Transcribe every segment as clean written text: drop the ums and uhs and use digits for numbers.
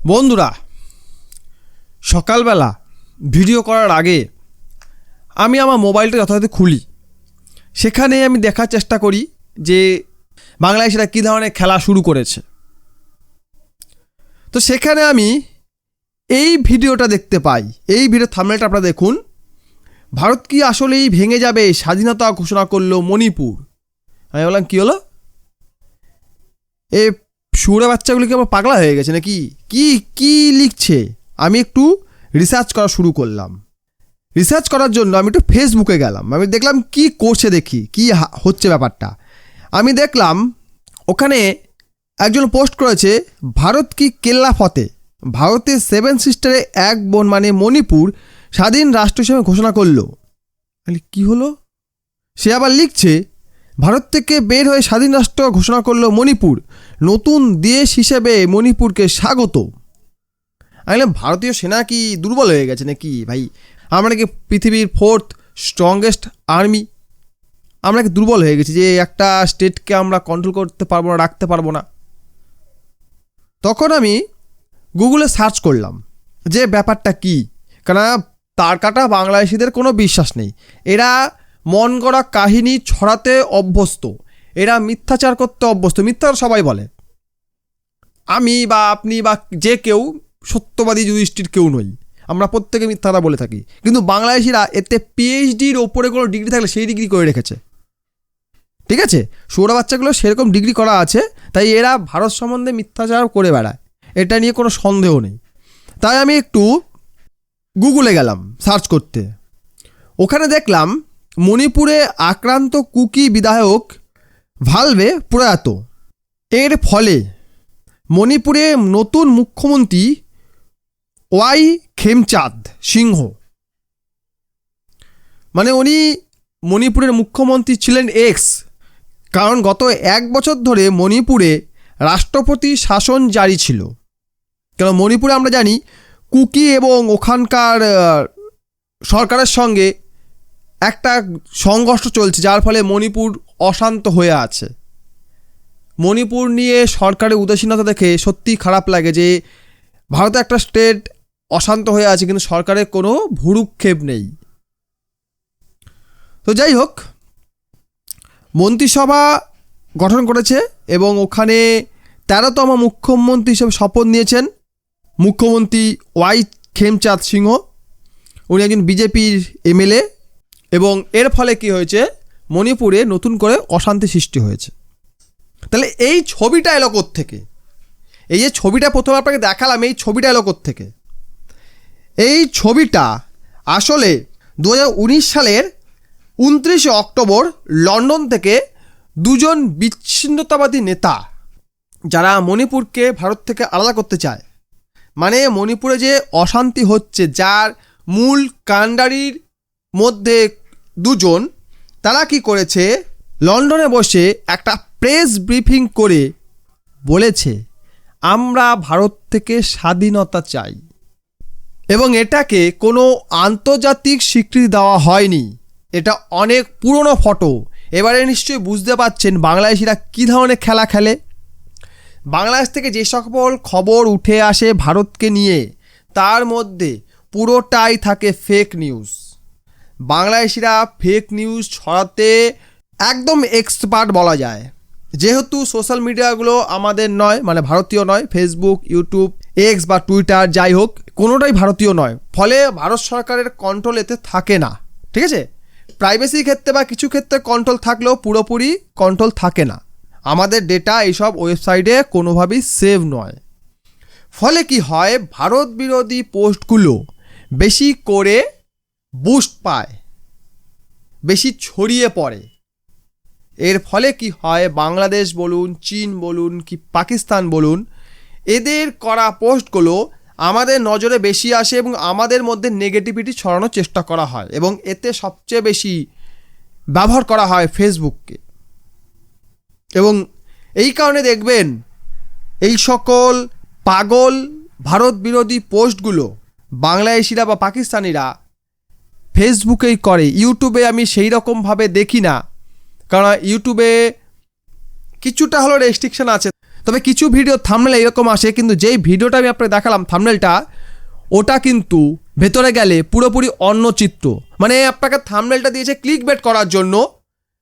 বন্ধুরা, সকালবেলা ভিডিও করার আগে আমি আমার মোবাইলটা যথাযথ খুলি। সেখানে আমি দেখার চেষ্টা করি যে বাংলাদেশিরা কী ধরনের খেলা শুরু করেছে। তো সেখানে আমি এই ভিডিওটা দেখতে পাই। এই ভিডিও থাম্বনেলটা আপনারা দেখুন। ভারত কি আসলেই ভেঙে যাবে, স্বাধীনতা ঘোষণা করলো মণিপুর। আমি বললাম কী হলো, এই শুয়োরের বাচ্চাগুলো কি আমার পাগলা হয়ে গেছে নাকি? কি কি লিখছে? আমি একটু রিসার্চ করা শুরু করলাম। রিসার্চ করার জন্য আমি একটু ফেসবুকে গেলাম। আমি দেখলাম কি করছে, দেখি কি হচ্ছে ব্যাপারটা। আমি দেখলাম ওখানে একজন পোস্ট করেছে, ভারত কি কেল্লা ফতে, ভারতের 7 সিস্টারে এক বোন মানে মণিপুর স্বাধীন রাষ্ট্র হিসেবে ঘোষণা করলো। কি হলো? সে আবার লিখছে, ভারত থেকে বের হয়ে স্বাধীন রাষ্ট্র ঘোষণা করলো মণিপুর, নতুন দেশ হিসেবে মণিপুরকে স্বাগত। আমি বললাম, ভারতীয় সেনা কি দুর্বল হয়ে গেছে নাকি ভাই? আমরা নাকি পৃথিবীর 4th স্ট্রংগেস্ট আর্মি, আমরা কি দুর্বল হয়ে গেছি যে একটা স্টেটকে আমরা কন্ট্রোল করতে পারবো না, রাখতে পারবো না? তখন আমি গুগলে সার্চ করলাম যে ব্যাপারটা কি। কেননা তার কাটা বাংলাদেশিদের কোনো বিশ্বাস নেই। এরা মন গড়া কাহিনী ছড়াতে অভ্যস্ত, এরা মিথ্যাচার করতে অভ্যস্ত। মিথ্যা সবাই বলে, আমি বা আপনি বা যে কেউ সত্যবাদী যুধিষ্ঠির কেউ নই, আমরা প্রত্যেকে মিথ্যাটা বলে থাকি। কিন্তু বাংলাদেশিরা এতে পিএইচডির ওপরে কোনো ডিগ্রি থাকলে সেই ডিগ্রি করে রেখেছে। ঠিক আছে, সৌরা বাচ্চাগুলো সেরকম ডিগ্রি করা আছে, তাই এরা ভারত সম্বন্ধে মিথ্যাচার করে বেড়ায়, এটা নিয়ে কোনো সন্দেহ নেই। তাই আমি একটু গুগলে গেলাম সার্চ করতে। ওখানে দেখলাম মণিপুরে আক্রান্ত কুকি বিধায়ক ভালভে প্রয়াত। এর ফলে মণিপুরে নতুন মুখ্যমন্ত্রী ওয়াই খেমচাঁদ সিংহ, মানে উনি মণিপুরের মুখ্যমন্ত্রী ছিলেন এক্স, কারণ গত 1 বছর ধরে মণিপুরে রাষ্ট্রপতি শাসন জারি ছিল। কেন মণিপুরে আমরা জানি কুকি এবং ওখানকার সরকারের সঙ্গে একটা সংঘর্ষ চলছে, যার ফলে মণিপুর অশান্ত হয়ে আছে। মণিপুর নিয়ে সরকারের উদাসীনতা দেখে সত্যিই খারাপ লাগে যে ভারতে একটা স্টেট অশান্ত হয়ে আছে কিন্তু সরকারের কোনো ভ্রুক্ষেপ নেই। তো যাই হোক, মন্ত্রিসভা গঠন করেছে এবং ওখানে 13তম মুখ্যমন্ত্রী হিসেবে শপথ নিয়েছেন মুখ্যমন্ত্রী ওয়াই খেমচাঁদ সিংহ। উনি একজন বিজেপির এমএলএ এবং এর ফলে কি হয়েছে, মণিপুরে নতুন করে অশান্তি সৃষ্টি হয়েছে। তাহলে এই ছবিটা এলো কোত্থেকে? এই যে ছবিটা প্রথমে আপনাকে দেখালাম, এই ছবিটা এলো কোত্থেকে? এই ছবিটা আসলে 2019 সালের 29 অক্টোবর লন্ডন থেকে দুজন বিচ্ছিন্নতাবাদী নেতা, যারা মণিপুরকে ভারত থেকে আলাদা করতে চায়, মানে মণিপুরে যে অশান্তি হচ্ছে যার মূল কাণ্ডারির মধ্যে দুজন, তারা কি করেছে, লন্ডনে বসে একটা প্রেস ব্রিফিং করে বলেছে, আমরা ভারত থেকে স্বাধীনতা চাই। এবং এটাকে কোনো আন্তর্জাতিক স্বীকৃতি দেওয়া হয়নি। এটা অনেক পুরনো ফটো। এবারে নিশ্চয়ই বুঝতে পারছেন বাংলাদেশিরা কী ধরনের খেলা খেলে। বাংলাদেশ থেকে যে সকল খবর উঠে আসে ভারতকে নিয়ে, তার মধ্যে পুরোটাই থাকে ফেক নিউজ। বাংলাদেশিরা ফেক নিউজ ছড়াতে একদম এক্সপার্ট বলা যায়। যেহেতু সোশ্যাল মিডিয়াগুলো আমাদের নয়, মানে ভারতীয় নয়, ফেসবুক, ইউটিউব, এক্স বা টুইটার যাই হোক, কোনোটাই ভারতীয় নয়, ফলে ভারত সরকারের কন্ট্রোল এতে থাকে না। ঠিক আছে, প্রাইভেসি ক্ষেত্রে বা কিছু ক্ষেত্রে কন্ট্রোল থাকলেও পুরোপুরি কন্ট্রোল থাকে না। আমাদের ডেটা এইসব ওয়েবসাইটে কোনোভাবেই সেভ নয়। ফলে কি হয়, ভারত বিরোধী পোস্টগুলো বেশি করে বুস্ট পায়, বেশি ছড়িয়ে পড়ে। এর ফলে কি হয়, বাংলাদেশ বলুন, চীন বলুন কি পাকিস্তান বলুন, এদের করা পোস্টগুলো আমাদের নজরে বেশি আসে এবং আমাদের মধ্যে নেগেটিভিটি ছড়ানোর চেষ্টা করা হয়। এবং এতে সবচেয়ে বেশি ব্যবহার করা হয় ফেসবুককে। এবং এই কারণে দেখবেন এই সকল পাগল ভারত বিরোধী পোস্টগুলো বাংলাদেশিরা বা পাকিস্তানিরা ফেসবুকেই করে। ইউটিউবে আমি সেই রকমভাবে দেখি না, কারণ ইউটিউবে কিছুটা হলো রেস্ট্রিকশন আছে। তবে কিছু ভিডিও থাম্বনেল এরকম আসে, কিন্তু যেই ভিডিওটা আমি আপনাকে দেখালাম থাম্বনেলটা, ওটা কিন্তু ভেতরে গেলে পুরোপুরি অন্য চিত্র। মানে আপনাকে থাম্বনেলটা দিয়েছে ক্লিক বেট করার জন্য,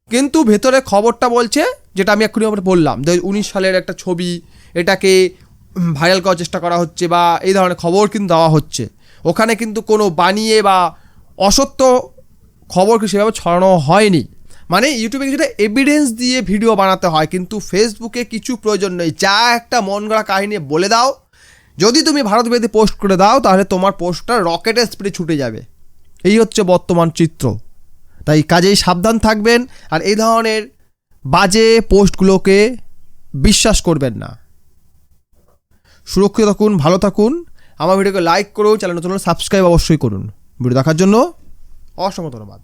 কিন্তু ভেতরে খবরটা বলছে যেটা আমি এক্ষুনি আপনাকে বললাম, 2019 সালের একটা ছবি, এটাকে ভাইরাল করার চেষ্টা করা হচ্ছে বা এই ধরনের খবর কিন্তু দেওয়া হচ্ছে। ওখানে কিন্তু কোনো বানিয়ে বা অসত্য খবর সেভাবে ছড়ানো হয়নি। মানে ইউটিউবে কিছুটা এভিডেন্স দিয়ে ভিডিও বানাতে হয়, কিন্তু ফেসবুকে কিছু প্রয়োজন নেই। যা একটা মন গড়া কাহিনী বলে দাও, যদি তুমি ভারত বিরোধী পোস্ট করে দাও তাহলে তোমার পোস্টটা রকেটের স্পিডে ছুটে যাবে। এই হচ্ছে বর্তমান চিত্র। তাই কাজেই সাবধান থাকবেন, আর এই ধরনের বাজে পোস্টগুলোকে বিশ্বাস করবেন না। সুরক্ষিত থাকুন, ভালো থাকুন। আমার ভিডিওকে লাইক করুন, চ্যানেল নতুন হলে সাবস্ক্রাইব অবশ্যই করুন। ভিডিও দেখার জন্য অসংখ্য ধন্যবাদ।